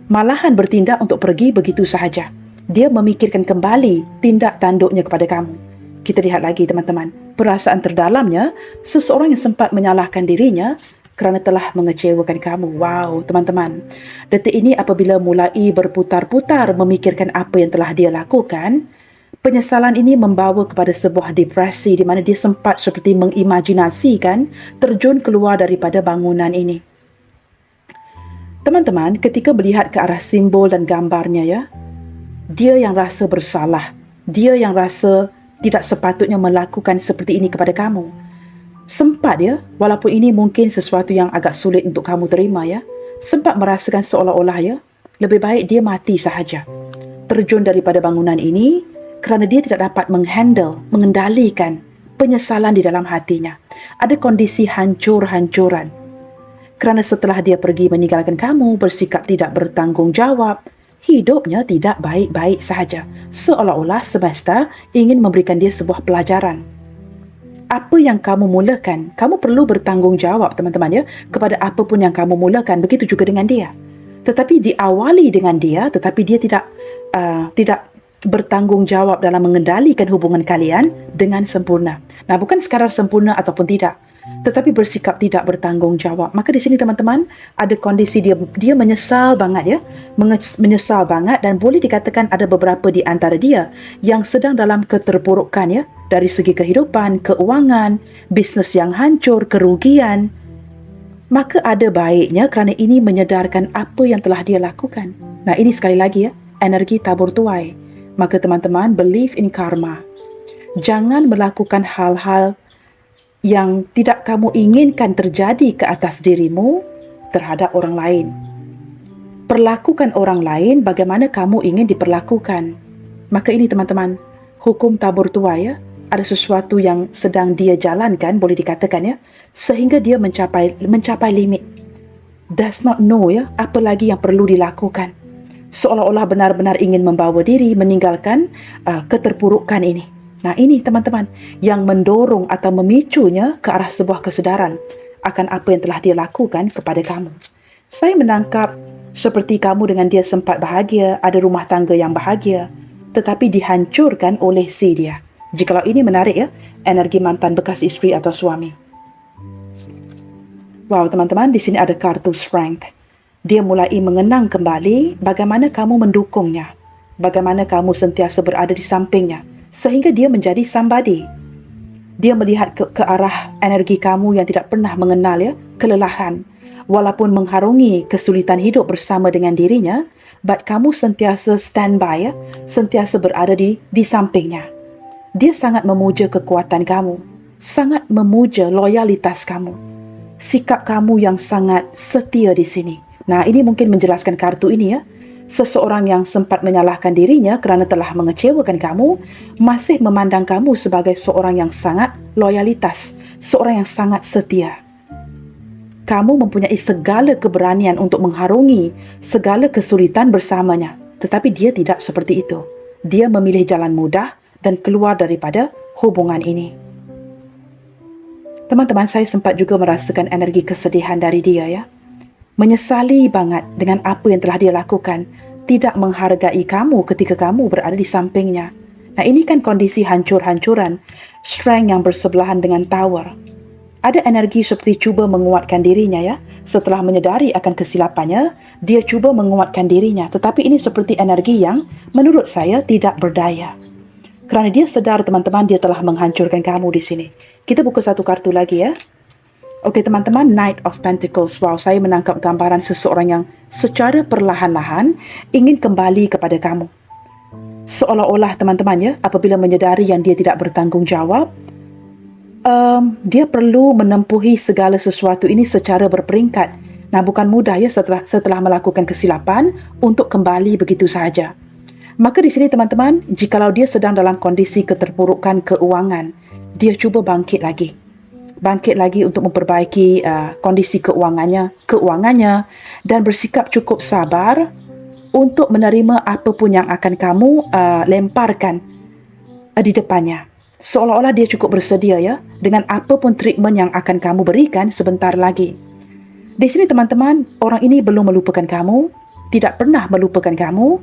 Speaker 1: Malahan bertindak untuk pergi begitu sahaja. Dia memikirkan kembali tindak tanduknya kepada kamu. Kita lihat lagi teman-teman. Perasaan terdalamnya, seseorang yang sempat menyalahkan dirinya kerana telah mengecewakan kamu. Wow, teman-teman. Detik ini apabila mulai berputar-putar memikirkan apa yang telah dia lakukan, penyesalan ini membawa kepada sebuah depresi di mana dia sempat seperti mengimajinasikan terjun keluar daripada bangunan ini. Teman-teman, ketika melihat ke arah simbol dan gambarnya ya, dia yang rasa bersalah, dia yang rasa tidak sepatutnya melakukan seperti ini kepada kamu. Sempat ya, walaupun ini mungkin sesuatu yang agak sulit untuk kamu terima ya, sempat merasakan seolah-olah ya, lebih baik dia mati sahaja. Terjun daripada bangunan ini, kerana dia tidak dapat menghandle, mengendalikan penyesalan di dalam hatinya. Ada kondisi hancur-hancuran. Kerana setelah dia pergi meninggalkan kamu, bersikap tidak bertanggungjawab, hidupnya tidak baik-baik sahaja. Seolah-olah semesta ingin memberikan dia sebuah pelajaran. Apa yang kamu mulakan, kamu perlu bertanggungjawab teman-teman ya, kepada apa pun yang kamu mulakan. Begitu juga dengan dia. Tetapi diawali dengan dia, tetapi dia tidak bertanggungjawab dalam mengendalikan hubungan kalian dengan sempurna. Nah, bukan sekadar sempurna ataupun tidak, tetapi bersikap tidak bertanggungjawab. Maka di sini teman-teman, ada kondisi dia menyesal banget ya, menyesal banget, dan boleh dikatakan ada beberapa di antara dia yang sedang dalam keterpurukan ya, dari segi kehidupan, keuangan, bisnes yang hancur, kerugian. Maka ada baiknya kerana ini menyedarkan apa yang telah dia lakukan. Nah, ini sekali lagi ya, energi tabur tuai. Maka teman-teman, believe in karma. Jangan melakukan hal-hal yang tidak kamu inginkan terjadi ke atas dirimu terhadap orang lain. Perlakukan orang lain bagaimana kamu ingin diperlakukan. Maka ini teman-teman, hukum tabur tuai ya, ada sesuatu yang sedang dia jalankan, boleh dikatakan ya, sehingga dia mencapai limit. Does not know ya, apa lagi yang perlu dilakukan. Seolah-olah benar-benar ingin membawa diri meninggalkan keterpurukan ini. Nah, ini teman-teman yang mendorong atau memicunya ke arah sebuah kesedaran akan apa yang telah dia lakukan kepada kamu. Saya menangkap seperti kamu dengan dia sempat bahagia, ada rumah tangga yang bahagia, tetapi dihancurkan oleh si dia. Jikalau ini menarik ya, energi mantan bekas isteri atau suami. Wow, teman-teman, di sini ada kartu strength. Dia mulai mengenang kembali bagaimana kamu mendukungnya, bagaimana kamu sentiasa berada di sampingnya, sehingga dia menjadi somebody. Dia melihat ke arah energi kamu yang tidak pernah mengenal ya, kelelahan. walaupun mengharungi kesulitan hidup bersama dengan dirinya, but kamu sentiasa standby, sentiasa berada di sampingnya. Dia sangat memuja kekuatan kamu, sangat memuja loyalitas kamu, sikap kamu yang sangat setia di sini. Nah, ini mungkin menjelaskan kartu ini ya. Seseorang yang sempat menyalahkan dirinya kerana telah mengecewakan kamu, masih memandang kamu sebagai seorang yang sangat loyalitas, seorang yang sangat setia. Kamu mempunyai segala keberanian untuk mengharungi segala kesulitan bersamanya. Tetapi dia tidak seperti itu. Dia memilih jalan mudah dan keluar daripada hubungan ini. Teman-teman, saya sempat juga merasakan energi kesedihan dari dia ya. Menyesali banget dengan apa yang telah dia lakukan, tidak menghargai kamu ketika kamu berada di sampingnya. Nah, ini kan kondisi hancur-hancuran, strength yang bersebelahan dengan tower. Ada energi seperti cuba menguatkan dirinya ya. Setelah menyedari akan kesilapannya, dia cuba menguatkan dirinya. Tetapi ini seperti energi yang menurut saya tidak berdaya. Kerana dia sedar teman-teman, dia telah menghancurkan kamu di sini. Kita buka satu kartu lagi ya. Okey teman-teman, Knight of Pentacles. Wow, saya menangkap gambaran seseorang yang secara perlahan-lahan ingin kembali kepada kamu. Seolah-olah teman-teman ya, apabila menyedari yang dia tidak bertanggungjawab, dia perlu menempuhi segala sesuatu ini secara berperingkat. Nah, bukan mudah ya setelah melakukan kesilapan untuk kembali begitu sahaja. Maka di sini teman-teman, jikalau dia sedang dalam kondisi keterpurukan keuangan, dia cuba bangkit lagi untuk memperbaiki kondisi keuangannya dan bersikap cukup sabar untuk menerima apapun yang akan kamu lemparkan di depannya. Seolah-olah dia cukup bersedia ya dengan apapun treatment yang akan kamu berikan sebentar lagi. Di sini teman-teman, orang ini belum melupakan kamu, tidak pernah melupakan kamu,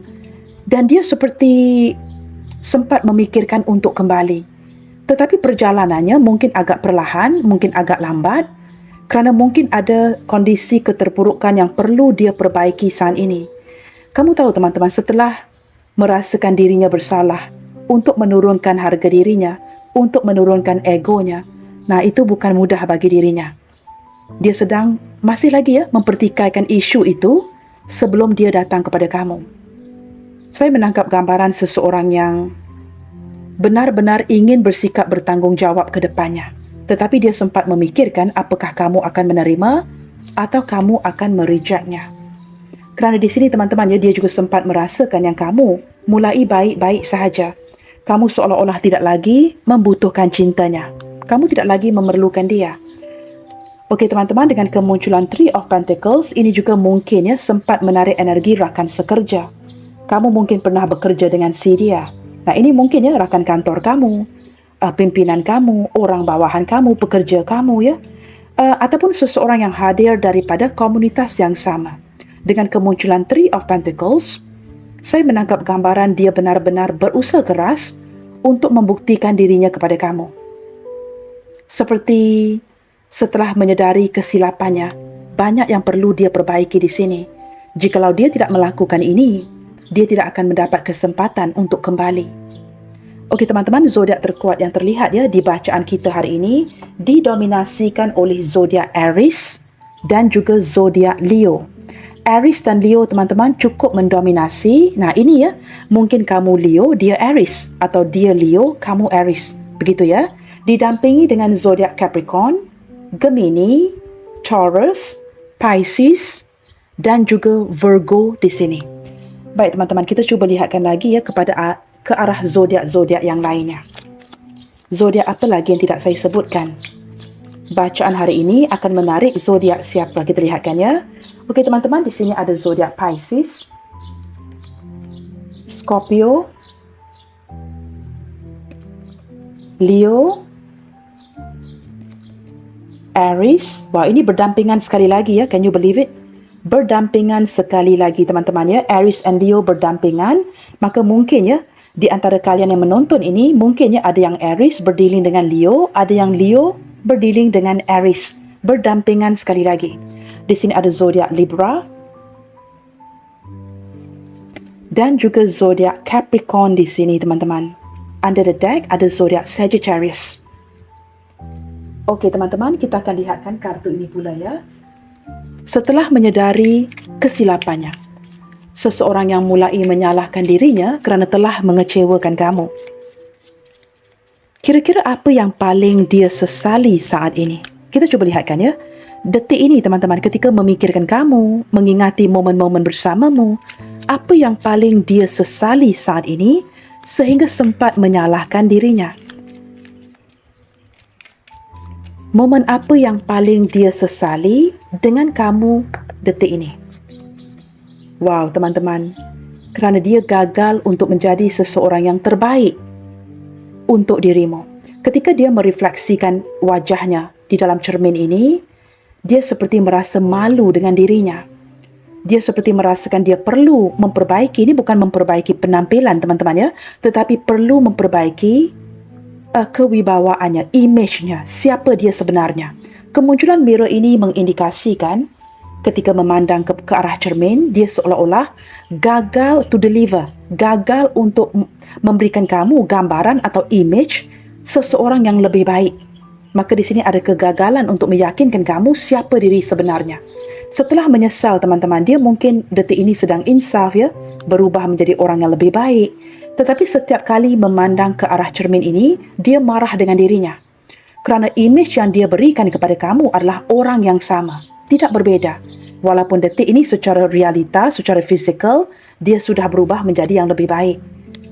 Speaker 1: dan dia seperti sempat memikirkan untuk kembali. Tetapi perjalanannya mungkin agak perlahan, mungkin agak lambat, kerana mungkin ada kondisi keterpurukan yang perlu dia perbaiki saat ini. Kamu tahu teman-teman, setelah merasakan dirinya bersalah, untuk menurunkan harga dirinya, untuk menurunkan egonya, nah itu bukan mudah bagi dirinya. Dia sedang masih lagi ya mempertikaikan isu itu sebelum dia datang kepada kamu. Saya menangkap gambaran seseorang yang benar-benar ingin bersikap bertanggungjawab ke depannya. Tetapi dia sempat memikirkan apakah kamu akan menerima atau kamu akan merejectnya. Kerana di sini teman-teman ya, dia juga sempat merasakan yang kamu mulai baik-baik sahaja. Kamu seolah-olah tidak lagi membutuhkan cintanya. Kamu tidak lagi memerlukan dia. Okey teman-teman, dengan kemunculan Three of Pentacles, ini juga mungkin ya sempat menarik energi rakan sekerja. Kamu mungkin pernah bekerja dengan si dia. Nah, ini mungkin ya rakan kantor kamu, pimpinan kamu, orang bawahan kamu, pekerja kamu ya. Ataupun seseorang yang hadir daripada komunitas yang sama. Dengan kemunculan Three of Pentacles, saya menangkap gambaran dia benar-benar berusaha keras untuk membuktikan dirinya kepada kamu. Seperti setelah menyedari kesilapannya, banyak yang perlu dia perbaiki di sini. Jikalau dia tidak melakukan ini, dia tidak akan mendapat kesempatan untuk kembali. Okey teman-teman, zodiak terkuat yang terlihat ya di bacaan kita hari ini didominasikan oleh zodiak Aries dan juga zodiak Leo. Aries dan Leo teman-teman cukup mendominasi. Nah ini ya, mungkin kamu Leo, dia Aries, atau dia Leo, kamu Aries. Begitu ya. Didampingi dengan zodiak Capricorn, Gemini, Taurus, Pisces dan juga Virgo di sini. Baik teman-teman, kita cuba lihatkan lagi ya ke arah zodiak-zodiak yang lainnya. Zodiak apa lagi yang tidak saya sebutkan? Bacaan hari ini akan menarik zodiak siapa? Kita lihatkan ya. Okey teman-teman, di sini ada zodiak Pisces, Scorpio, Leo, Aries. Wah, ini berdampingan sekali lagi ya. Can you believe it? Berdampingan sekali lagi teman-teman ya. Aries and Leo berdampingan. Maka mungkin ya, di antara kalian yang menonton ini, mungkin ya ada yang Aries berdealing dengan Leo, ada yang Leo berdealing dengan Aries. Berdampingan sekali lagi. Di sini ada zodiak Libra dan juga zodiak Capricorn di sini teman-teman. Under the deck ada zodiak Sagittarius. Okey teman-teman, kita akan lihatkan kartu ini pula ya. Setelah menyedari kesilapannya, seseorang yang mulai menyalahkan dirinya kerana telah mengecewakan kamu. Kira-kira apa yang paling dia sesali saat ini? Kita cuba lihatkan ya. Detik ini teman-teman, ketika memikirkan kamu, mengingati momen-momen bersamamu, apa yang paling dia sesali saat ini sehingga sempat menyalahkan dirinya? Momen apa yang paling dia sesali dengan kamu detik ini? Wow, teman-teman, kerana dia gagal untuk menjadi seseorang yang terbaik untuk dirimu. Ketika dia merefleksikan wajahnya di dalam cermin ini, dia seperti merasa malu dengan dirinya. Dia seperti merasakan dia perlu memperbaiki, ini bukan memperbaiki penampilan teman-teman ya, tetapi perlu memperbaiki kewibawaannya, image-nya, siapa dia sebenarnya. Kemunculan mirror ini mengindikasikan ketika memandang ke arah cermin, dia seolah-olah gagal to deliver, gagal untuk memberikan kamu gambaran atau image seseorang yang lebih baik. Maka di sini ada kegagalan untuk meyakinkan kamu siapa diri sebenarnya. Setelah menyesal teman-teman, dia mungkin detik ini sedang insaf ya, berubah menjadi orang yang lebih baik. Tetapi setiap kali memandang ke arah cermin ini, dia marah dengan dirinya. Kerana image yang dia berikan kepada kamu adalah orang yang sama, tidak berbeda. Walaupun detik ini secara realita, secara fizikal, dia sudah berubah menjadi yang lebih baik.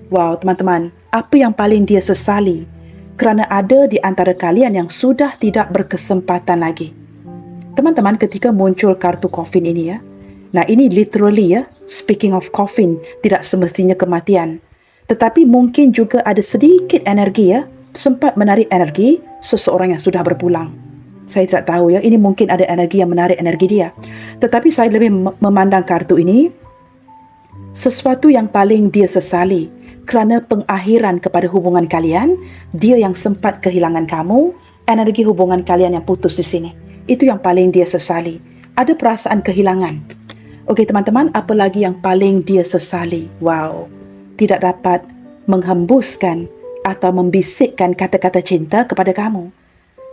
Speaker 1: Wow, teman-teman, apa yang paling dia sesali? Kerana ada di antara kalian yang sudah tidak berkesempatan lagi. Teman-teman, ketika muncul kartu coffin ini ya, nah ini literally ya, speaking of coffin, tidak semestinya kematian. Tetapi mungkin juga ada sedikit energi ya, sempat menarik energi seseorang yang sudah berpulang. Saya tidak tahu ya, ini mungkin ada energi yang menarik energi dia. Tetapi saya lebih memandang kartu ini, sesuatu yang paling dia sesali kerana pengakhiran kepada hubungan kalian, dia yang sempat kehilangan kamu, energi hubungan kalian yang putus di sini. Itu yang paling dia sesali. Ada perasaan kehilangan. Okey teman-teman, apa lagi yang paling dia sesali? Wow, tidak dapat menghembuskan atau membisikkan kata-kata cinta kepada kamu.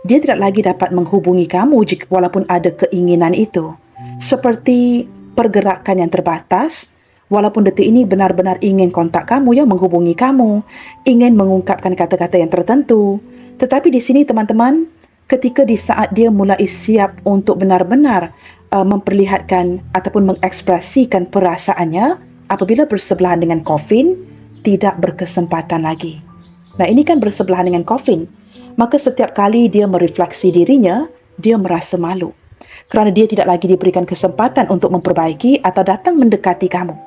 Speaker 1: Dia tidak lagi dapat menghubungi kamu walaupun ada keinginan itu. Seperti pergerakan yang terbatas, walaupun detik ini benar-benar ingin kontak kamu ya, menghubungi kamu, ingin mengungkapkan kata-kata yang tertentu. Tetapi di sini teman-teman, ketika di saat dia mulai siap untuk benar-benar memperlihatkan ataupun mengekspresikan perasaannya, apabila bersebelahan dengan coffin, tidak berkesempatan lagi. Nah, ini kan bersebelahan dengan coffin. Maka setiap kali dia merefleksi dirinya, dia merasa malu. Kerana dia tidak lagi diberikan kesempatan untuk memperbaiki atau datang mendekati kamu.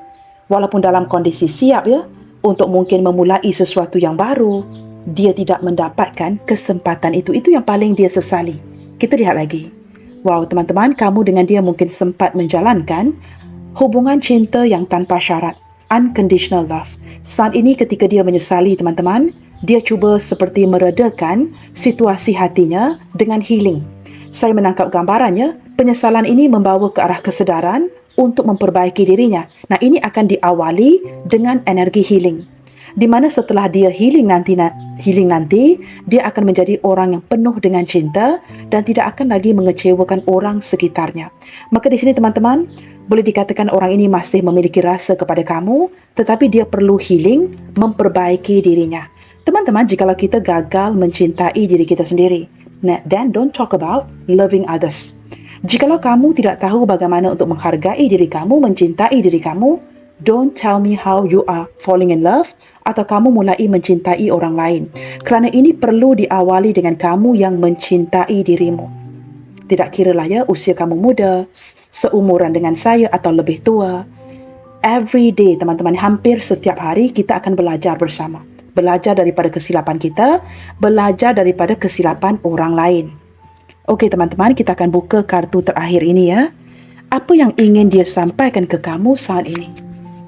Speaker 1: Walaupun dalam kondisi siap ya, untuk mungkin memulai sesuatu yang baru, dia tidak mendapatkan kesempatan itu. Itu yang paling dia sesali. Kita lihat lagi. Wow, teman-teman, kamu dengan dia mungkin sempat menjalankan hubungan cinta yang tanpa syarat. Unconditional love. Saat ini ketika dia menyesali teman-teman, dia cuba seperti meredakan situasi hatinya dengan healing. Saya menangkap gambarannya, penyesalan ini membawa ke arah kesedaran untuk memperbaiki dirinya. Nah, ini akan diawali dengan energi healing. Di mana setelah dia healing nanti, dia akan menjadi orang yang penuh dengan cinta dan tidak akan lagi mengecewakan orang sekitarnya. Maka di sini teman-teman, boleh dikatakan orang ini masih memiliki rasa kepada kamu, tetapi dia perlu healing, memperbaiki dirinya. Teman-teman, jikalau kita gagal mencintai diri kita sendiri, then don't talk about loving others. Jikalau kamu tidak tahu bagaimana untuk menghargai diri kamu, mencintai diri kamu, don't tell me how you are falling in love atau kamu mulai mencintai orang lain. Kerana ini perlu diawali dengan kamu yang mencintai dirimu. Tidak kiralah ya usia kamu muda, seumuran dengan saya atau lebih tua. Every day teman-teman, hampir setiap hari kita akan belajar bersama. Belajar daripada kesilapan kita, belajar daripada kesilapan orang lain. Okey teman-teman, kita akan buka kartu terakhir ini ya. Apa yang ingin dia sampaikan ke kamu saat ini?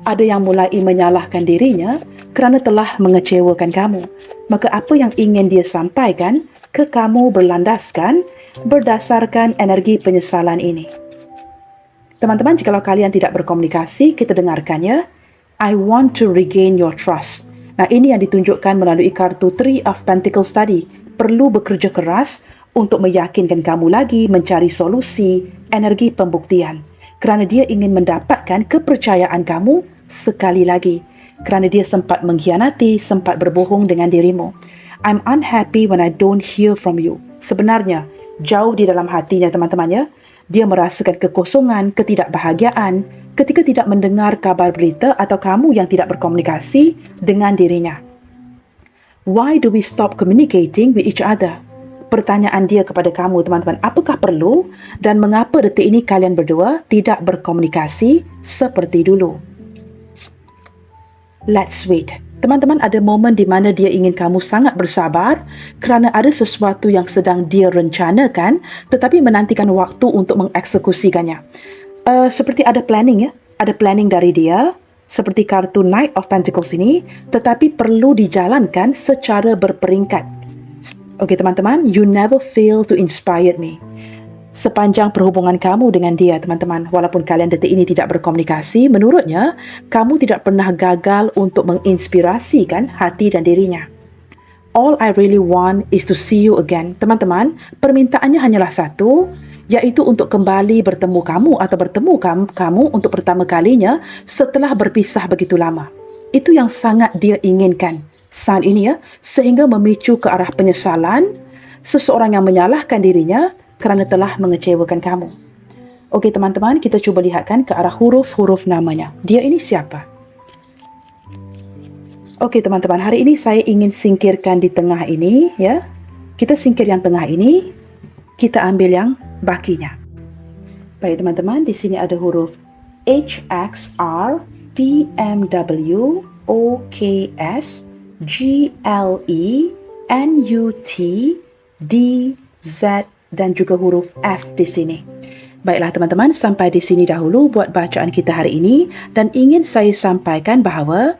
Speaker 1: Ada yang mulai menyalahkan dirinya kerana telah mengecewakan kamu. Maka apa yang ingin dia sampaikan ke kamu berlandaskan berdasarkan energi penyesalan ini. Teman-teman, jikalau kalian tidak berkomunikasi, kita dengarkannya. I want to regain your trust. Nah, ini yang ditunjukkan melalui kartu Three of Pentacles tadi. Perlu bekerja keras untuk meyakinkan kamu lagi, mencari solusi, energi pembuktian. Kerana dia ingin mendapatkan kepercayaan kamu sekali lagi. Kerana dia sempat mengkhianati, sempat berbohong dengan dirimu. I'm unhappy when I don't hear from you. Sebenarnya, jauh di dalam hatinya teman-teman ya, dia merasakan kekosongan, ketidakbahagiaan ketika tidak mendengar kabar berita atau kamu yang tidak berkomunikasi dengan dirinya. Why do we stop communicating with each other? Pertanyaan dia kepada kamu teman-teman, apakah perlu dan mengapa detik ini kalian berdua tidak berkomunikasi seperti dulu? Let's wait. Teman-teman, ada momen di mana dia ingin kamu sangat bersabar kerana ada sesuatu yang sedang dia rencanakan tetapi menantikan waktu untuk mengeksekusikannya. Seperti ada planning ya, ada planning dari dia seperti kartu Knight of Pentacles ini, tetapi perlu dijalankan secara berperingkat. Okey teman-teman, you never fail to inspire me. Sepanjang perhubungan kamu dengan dia teman-teman, walaupun kalian detik ini tidak berkomunikasi, menurutnya kamu tidak pernah gagal untuk menginspirasikan hati dan dirinya. All I really want is to see you again. Teman-teman, permintaannya hanyalah satu, iaitu untuk kembali bertemu kamu atau bertemu kamu untuk pertama kalinya setelah berpisah begitu lama. Itu yang sangat dia inginkan saat ini ya, sehingga memicu ke arah penyesalan, seseorang yang menyalahkan dirinya kerana telah mengecewakan kamu. Okey teman-teman, kita cuba lihatkan ke arah huruf-huruf namanya. Dia ini siapa? Okey teman-teman, hari ini saya ingin singkirkan di tengah ini ya. Kita singkir yang tengah ini, kita ambil yang bakinya. Baik teman-teman, di sini ada huruf H, X, R, P, M, W, O, K, S, G, L, E, N, U, T, D, Z, dan juga huruf F di sini. Baiklah teman-teman, sampai di sini dahulu buat bacaan kita hari ini, dan ingin saya sampaikan bahawa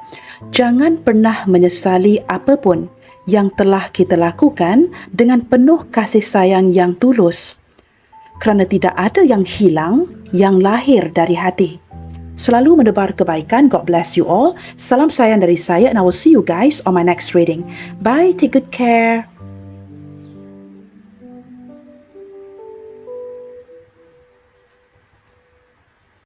Speaker 1: jangan pernah menyesali apapun yang telah kita lakukan dengan penuh kasih sayang yang tulus. Kerana tidak ada yang hilang yang lahir dari hati. Selalu menebar kebaikan. God bless you all. Salam sayang dari saya, and I will see you guys on my next reading. Bye, take good care.